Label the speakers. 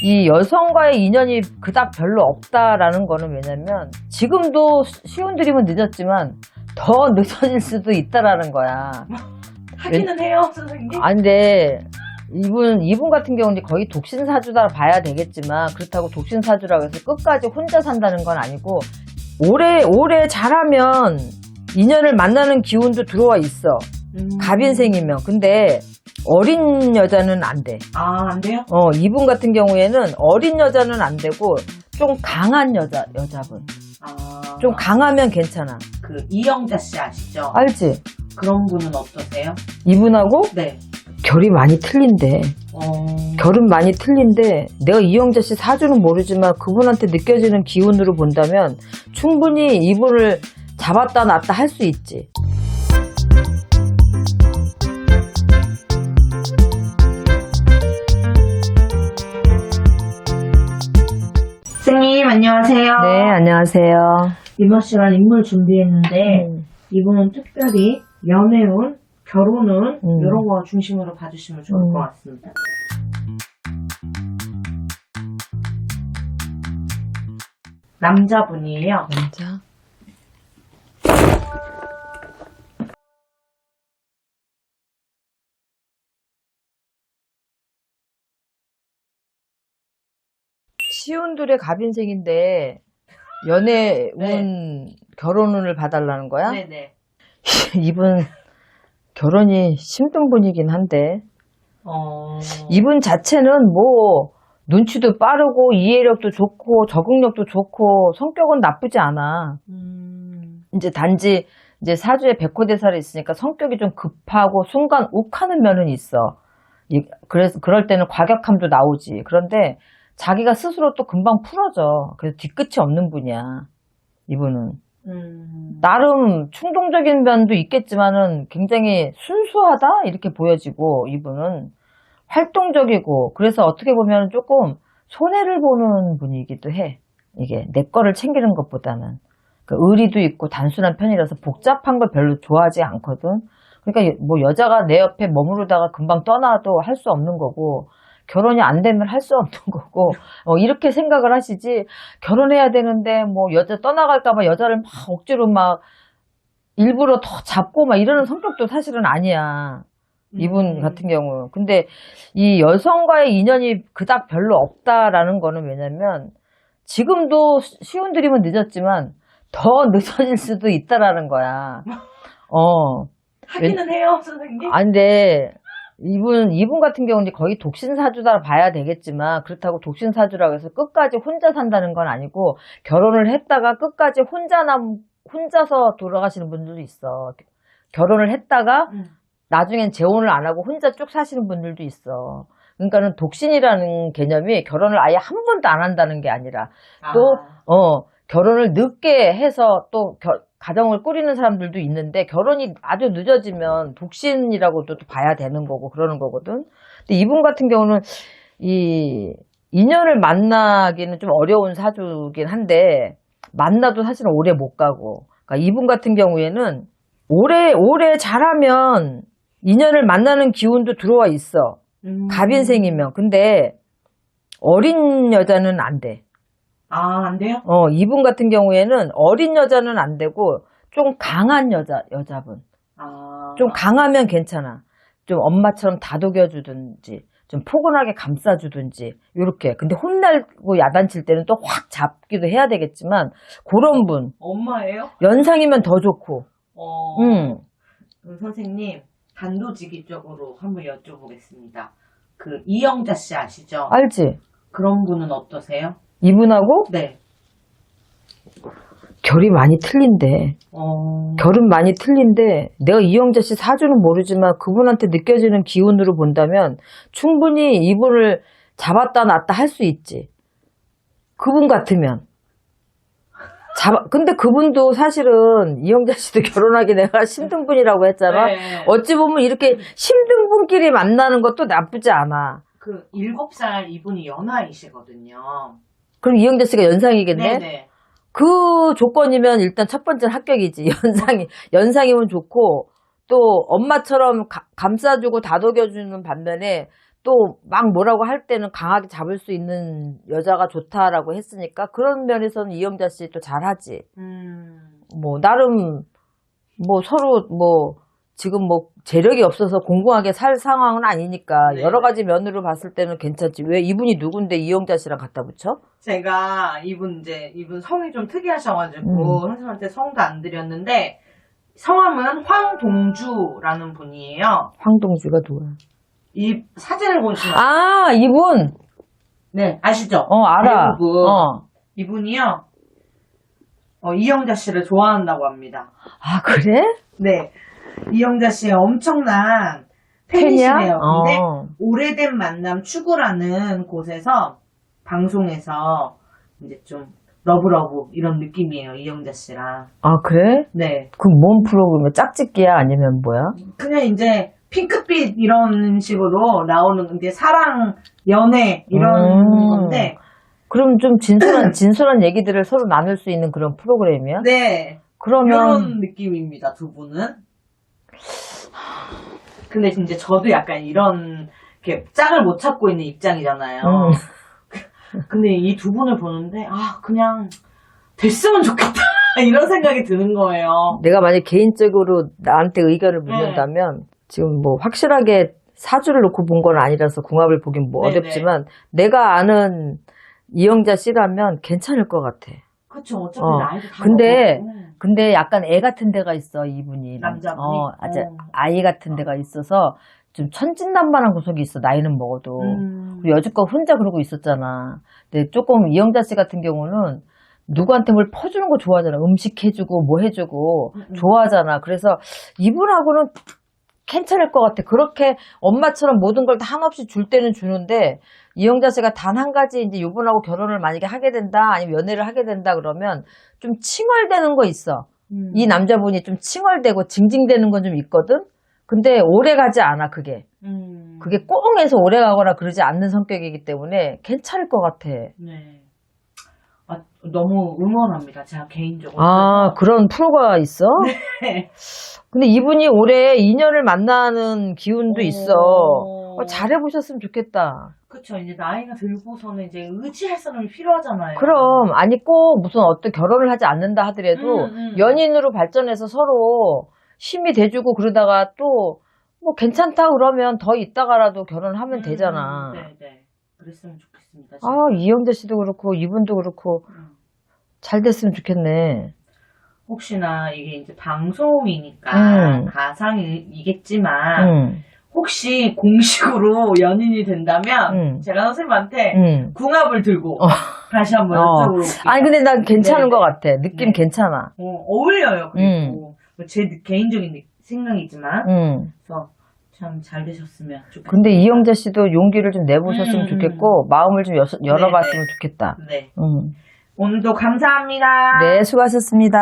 Speaker 1: 이 여성과의 인연이 그닥 별로 없다라는 거는 왜냐면 지금도 쉬운 드림은 늦었지만 더 늦어질 수도 있다라는 거야.
Speaker 2: 하기는 해요, 선생님.
Speaker 1: 아, 근데 이분 같은 경우는 거의 독신사주다 봐야 되겠지만 그렇다고 독신사주라고 해서 끝까지 혼자 산다는 건 아니고 오래 잘하면 인연을 만나는 기운도 들어와 있어. 갑인생이면. 근데 어린 여자는 안 돼.
Speaker 2: 아, 안 돼요?
Speaker 1: 이분 같은 경우에는 어린 여자는 안 되고 좀 강한 여자분.
Speaker 2: 아,
Speaker 1: 좀 강하면 괜찮아.
Speaker 2: 그 이영자 씨 아시죠?
Speaker 1: 알지?
Speaker 2: 그런 분은 어떠세요?
Speaker 1: 이분하고
Speaker 2: 네.
Speaker 1: 결이 많이 틀린데. 결은 많이 틀린데 내가 이영자 씨 사주는 모르지만 그분한테 느껴지는 기운으로 본다면 충분히 이분을 잡았다 놨다 할 수 있지.
Speaker 2: 선생님, 안녕하세요.
Speaker 1: 네, 안녕하세요.
Speaker 2: 이번 시간 인물 준비했는데 이분은 특별히 연애운, 결혼운 이런 거 중심으로 봐주시면 좋을 것 같습니다. 남자분이에요.
Speaker 1: 남자. 시운들의 갑인생인데 연애운,
Speaker 2: 네.
Speaker 1: 결혼운을 봐달라는 거야?
Speaker 2: 네네.
Speaker 1: 이분 결혼이 힘든 분이긴 한데 이분 자체는 뭐 눈치도 빠르고 이해력도 좋고 적응력도 좋고 성격은 나쁘지 않아. 이제 단지 이제 사주에 백호대살이 있으니까 성격이 좀 급하고 순간 욱하는 면은 있어. 그래서 그럴 때는 과격함도 나오지. 그런데 자기가 스스로 또 금방 풀어져. 그래서 뒤끝이 없는 분이야. 이분은. 나름 충동적인 면도 있겠지만은 굉장히 순수하다? 이렇게 보여지고, 이분은 활동적이고, 그래서 어떻게 보면 조금 손해를 보는 분이기도 해. 이게 내 거를 챙기는 것보다는. 그 의리도 있고 단순한 편이라서 복잡한 걸 별로 좋아하지 않거든. 그러니까 뭐 여자가 내 옆에 머무르다가 금방 떠나도 할 수 없는 거고, 결혼이 안 되면 할 수 없는 거고, 이렇게 생각을 하시지, 결혼해야 되는데, 뭐, 여자 떠나갈까봐 여자를 막 억지로 막, 일부러 더 잡고 막 이러는 성격도 사실은 아니야. 이분 같은 경우. 근데 이 여성과의 인연이 그닥 별로 없다라는 거는 왜냐면, 지금도 쉬운 드림은 늦었지만, 더 늦어질 수도 있다라는 거야.
Speaker 2: 하기는 해요, 선생님.
Speaker 1: 아, 근데, 이분 같은 경우는 거의 독신사주다 봐야 되겠지만 그렇다고 독신사주라고 해서 끝까지 혼자 산다는 건 아니고 결혼을 했다가 끝까지 혼자서 돌아가시는 분들도 있어. 결혼을 했다가 나중엔 재혼을 안 하고 혼자 쭉 사시는 분들도 있어. 그러니까는 독신이라는 개념이 결혼을 아예 한 번도 안 한다는 게 아니라 또 결혼을 늦게 해서 또 가정을 꾸리는 사람들도 있는데 결혼이 아주 늦어지면 독신이라고도 또 봐야 되는 거고 그러는 거거든. 근데 이분 같은 경우는 이 인연을 만나기는 좀 어려운 사주긴 한데 만나도 사실은 오래 못 가고. 그러니까 이분 같은 경우에는 오래 잘하면 인연을 만나는 기운도 들어와 있어. 갑인생이면. 근데 어린 여자는 안 돼.
Speaker 2: 아, 안 돼요?
Speaker 1: 이분 같은 경우에는 어린 여자는 안 되고 좀 강한 여자분. 좀 강하면 괜찮아. 좀 엄마처럼 다독여주든지, 좀 포근하게 감싸주든지, 요렇게. 근데 혼나고 야단칠 때는 또 확 잡기도 해야 되겠지만, 그런 분.
Speaker 2: 엄마예요?
Speaker 1: 연상이면 더 좋고.
Speaker 2: 그럼 선생님, 단도직입적으로 한번 여쭤보겠습니다. 그 이영자 씨 아시죠?
Speaker 1: 알지?
Speaker 2: 그런 분은 어떠세요?
Speaker 1: 이분하고
Speaker 2: 네.
Speaker 1: 결이 많이 틀린데. 결은 많이 틀린데 내가 이영자 씨 사주는 모르지만 그분한테 느껴지는 기운으로 본다면 충분히 이분을 잡았다 놨다 할 수 있지. 그분 같으면. 근데 그분도 사실은 이영자 씨도 결혼하기 내가 힘든 분이라고 했잖아.
Speaker 2: 네.
Speaker 1: 어찌 보면 이렇게 힘든 분끼리 만나는 것도 나쁘지 않아.
Speaker 2: 그 7살 이분이 연하이시거든요.
Speaker 1: 그럼 이영자 씨가 연상이겠네?
Speaker 2: 네네.
Speaker 1: 그 조건이면 일단 첫 번째는 합격이지. 연상이면 좋고, 또 엄마처럼 감싸주고 다독여주는 반면에 또 막 뭐라고 할 때는 강하게 잡을 수 있는 여자가 좋다라고 했으니까 그런 면에서는 이영자 씨 또 잘하지. 뭐 나름 뭐 서로 뭐 지금 뭐 재력이 없어서 공공하게 살 상황은 아니니까
Speaker 2: 네.
Speaker 1: 여러 가지 면으로 봤을 때는 괜찮지. 왜 이분이 누군데 이영자 씨랑 갖다 붙여?
Speaker 2: 제가 이분 성이 좀 특이하셔가지고 선생님한테 성도 안 드렸는데 성함은 황동주라는 분이에요.
Speaker 1: 황동주가 누구야?
Speaker 2: 이 사진을 보시면
Speaker 1: 아, 이분.
Speaker 2: 네 아시죠?
Speaker 1: 알아.
Speaker 2: 배우분. 이분이요. 이영자 씨를 좋아한다고 합니다.
Speaker 1: 아, 그래?
Speaker 2: 네. 이영자 씨의 엄청난
Speaker 1: 팬이야?
Speaker 2: 팬이시네요. 근데
Speaker 1: 어.
Speaker 2: 오래된 만남 추구라는 곳에서 방송에서 이제 좀 러브러브 이런 느낌이에요. 이영자 씨랑.
Speaker 1: 아, 그래?
Speaker 2: 네.
Speaker 1: 그 뭔 프로그램이야? 짝짓기야? 아니면 뭐야?
Speaker 2: 그냥 이제 핑크빛 이런 식으로 나오는 이제 사랑, 연애 이런 건데.
Speaker 1: 그럼 좀 진솔한 얘기들을 서로 나눌 수 있는 그런 프로그램이야?
Speaker 2: 네.
Speaker 1: 그러면
Speaker 2: 이런 느낌입니다. 두 분은. 근데 이제 저도 약간 이런 이렇게 짝을 못 찾고 있는 입장이잖아요. 근데 이 두 분을 보는데 그냥 됐으면 좋겠다 이런 생각이 드는 거예요.
Speaker 1: 내가 만약 개인적으로 나한테 의견을 묻는다면 지금 뭐 확실하게 사주를 놓고 본 건 아니라서 궁합을 보긴 뭐
Speaker 2: 네네.
Speaker 1: 어렵지만 내가 아는 이영자 씨라면 괜찮을 것 같아.
Speaker 2: 그쵸. 어차피 나이도 다
Speaker 1: 근데
Speaker 2: 먹었고.
Speaker 1: 근데 약간 애 같은 데가 있어 이분이.
Speaker 2: 남자분이?
Speaker 1: 아이 같은 데가 있어서 좀 천진난만한 구석이 있어. 나이는 먹어도. 그리고 여지껏 혼자 그러고 있었잖아. 근데 조금 이영자 씨 같은 경우는 누구한테 뭘 퍼주는 거 좋아하잖아. 음식 해주고 뭐 해주고 좋아하잖아. 그래서 이분하고는 괜찮을 것 같아. 그렇게 엄마처럼 모든 걸 다 한없이 줄 때는 주는데 이영자 씨가 단 한 가지 이제 이분하고 결혼을 만약에 하게 된다 아니면 연애를 하게 된다 그러면 좀 칭얼대는 거 있어. 이 남자분이 좀 칭얼대고 징징대는 건 좀 있거든. 근데 오래 가지 않아 그게. 그게 꽁해서 오래 가거나 그러지 않는 성격이기 때문에 괜찮을 것 같아.
Speaker 2: 네. 너무 응원합니다. 제가 개인적으로.
Speaker 1: 그런 프로가 있어?
Speaker 2: 네.
Speaker 1: 근데 이분이 올해 인연을 만나는 기운도 있어. 잘해보셨으면 좋겠다.
Speaker 2: 그쵸. 이제 나이가 들고서는 이제 의지할 사람이 필요하잖아요.
Speaker 1: 그럼, 아니, 꼭 무슨 어떤 결혼을 하지 않는다 하더라도 연인으로 발전해서 서로 힘이 돼주고 그러다가 또 뭐 괜찮다 그러면 더 있다가라도 결혼하면 되잖아.
Speaker 2: 네네. 그랬으면 좋겠습니다.
Speaker 1: 이영자 씨도 그렇고 이분도 그렇고 잘 됐으면 좋겠네.
Speaker 2: 혹시나 이게 이제 방송이니까 가상이겠지만 혹시 공식으로 연인이 된다면 제가 선생님한테 궁합을 들고 다시 한번 여쭤볼게요.
Speaker 1: 아니 근데 난 괜찮은
Speaker 2: 네네.
Speaker 1: 것 같아. 느낌 괜찮아.
Speaker 2: 어울려요. 그리고 제 개인적인 생각이지만 그래서 참 잘 되셨으면 좋겠어요.
Speaker 1: 근데 이영자 씨도 용기를 좀 내보셨으면 좋겠고 마음을 좀 열어봤으면 좋겠다.
Speaker 2: 네. 오늘도 감사합니다.
Speaker 1: 네, 수고하셨습니다.